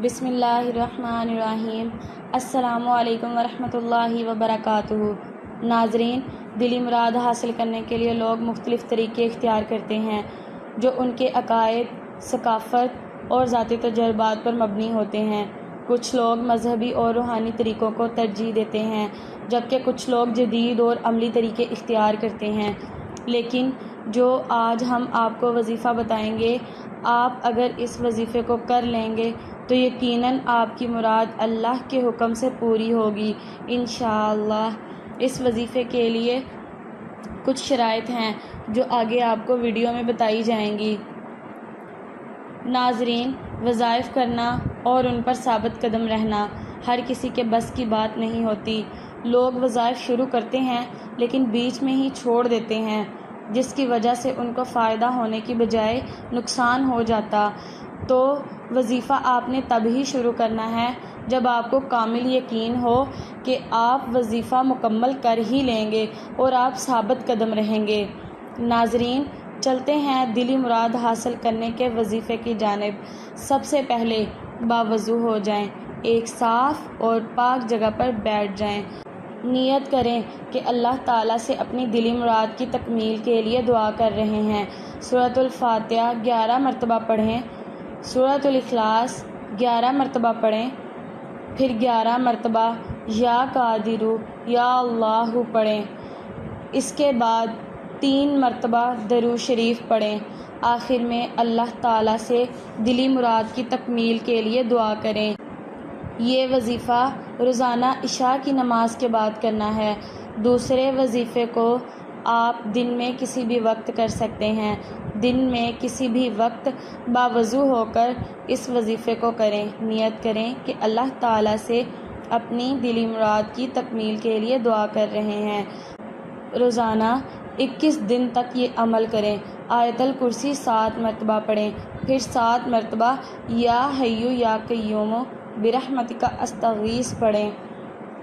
بسم اللہ الرحمن الرحیم۔ السلام علیکم ورحمۃ اللہ وبرکاتہ۔ ناظرین، دلی مراد حاصل کرنے کے لیے لوگ مختلف طریقے اختیار کرتے ہیں جو ان کے عقائد، ثقافت اور ذاتی تجربات پر مبنی ہوتے ہیں۔ کچھ لوگ مذہبی اور روحانی طریقوں کو ترجیح دیتے ہیں، جبکہ کچھ لوگ جدید اور عملی طریقے اختیار کرتے ہیں۔ لیکن جو آج ہم آپ کو وظیفہ بتائیں گے، آپ اگر اس وظیفے کو کر لیں گے تو یقیناً آپ کی مراد اللہ کے حکم سے پوری ہوگی انشاءاللہ۔ اس وظیفے کے لیے کچھ شرائط ہیں جو آگے آپ کو ویڈیو میں بتائی جائیں گی۔ ناظرین، وظائف کرنا اور ان پر ثابت قدم رہنا ہر کسی کے بس کی بات نہیں ہوتی۔ لوگ وظائف شروع کرتے ہیں لیکن بیچ میں ہی چھوڑ دیتے ہیں، جس کی وجہ سے ان کو فائدہ ہونے کی بجائے نقصان ہو جاتا۔ تو وظیفہ آپ نے تب ہی شروع کرنا ہے جب آپ کو کامل یقین ہو کہ آپ وظیفہ مکمل کر ہی لیں گے اور آپ ثابت قدم رہیں گے۔ ناظرین، چلتے ہیں دلی مراد حاصل کرنے کے وظیفے کی جانب۔ سب سے پہلے باوضو ہو جائیں، ایک صاف اور پاک جگہ پر بیٹھ جائیں۔ نیت کریں کہ اللہ تعالیٰ سے اپنی دلی مراد کی تکمیل کے لیے دعا کر رہے ہیں۔ سورۃ الفاتحہ 11 مرتبہ پڑھیں، سورۃ الاخلاص 11 مرتبہ پڑھیں، پھر 11 مرتبہ یا قادرو یا اللہ پڑھیں۔ اس کے بعد 3 مرتبہ درود شریف پڑھیں۔ آخر میں اللہ تعالیٰ سے دلی مراد کی تکمیل کے لیے دعا کریں۔ یہ وظیفہ روزانہ عشاء کی نماز کے بعد کرنا ہے۔ دوسرے وظیفے کو آپ دن میں کسی بھی وقت کر سکتے ہیں۔ دن میں کسی بھی وقت باوضو ہو کر اس وظیفے کو کریں۔ نیت کریں کہ اللہ تعالیٰ سے اپنی دلی مراد کی تکمیل کے لیے دعا کر رہے ہیں۔ روزانہ 21 دن تک یہ عمل کریں۔ آیت الکرسی 7 مرتبہ پڑھیں، پھر 7 مرتبہ یا حیو یا قیوم برحمتک استغیث پڑھیں۔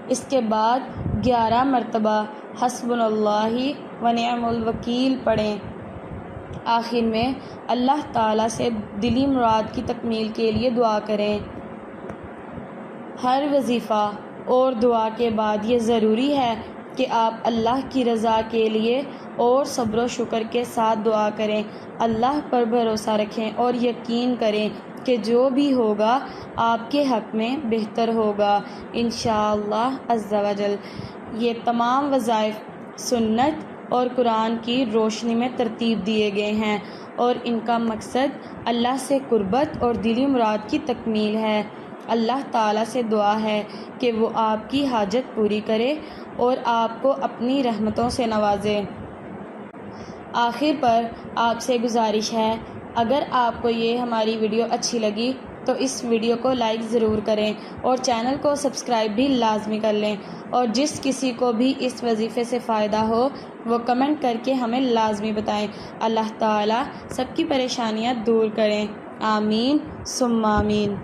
اس کے بعد 11 مرتبہ حسبنا اللہ ونعم الوکیل پڑھیں۔ آخر میں اللہ تعالیٰ سے دلی مراد کی تکمیل کے لیے دعا کریں۔ ہر وظیفہ اور دعا کے بعد یہ ضروری ہے کہ آپ اللہ کی رضا کے لیے اور صبر و شکر کے ساتھ دعا کریں۔ اللہ پر بھروسہ رکھیں اور یقین کریں کہ جو بھی ہوگا آپ کے حق میں بہتر ہوگا انشاءاللہ عز و جل۔ یہ تمام وظائف سنت اور قرآن کی روشنی میں ترتیب دیے گئے ہیں اور ان کا مقصد اللہ سے قربت اور دلی مراد کی تکمیل ہے۔ اللہ تعالیٰ سے دعا ہے کہ وہ آپ کی حاجت پوری کرے اور آپ کو اپنی رحمتوں سے نوازے۔ آخر پر آپ سے گزارش ہے، اگر آپ کو یہ ہماری ویڈیو اچھی لگی تو اس ویڈیو کو لائک ضرور کریں اور چینل کو سبسکرائب بھی لازمی کر لیں، اور جس کسی کو بھی اس وظیفے سے فائدہ ہو وہ کمنٹ کر کے ہمیں لازمی بتائیں۔ اللہ تعالیٰ سب کی پریشانیاں دور کریں، آمین ثم آمین۔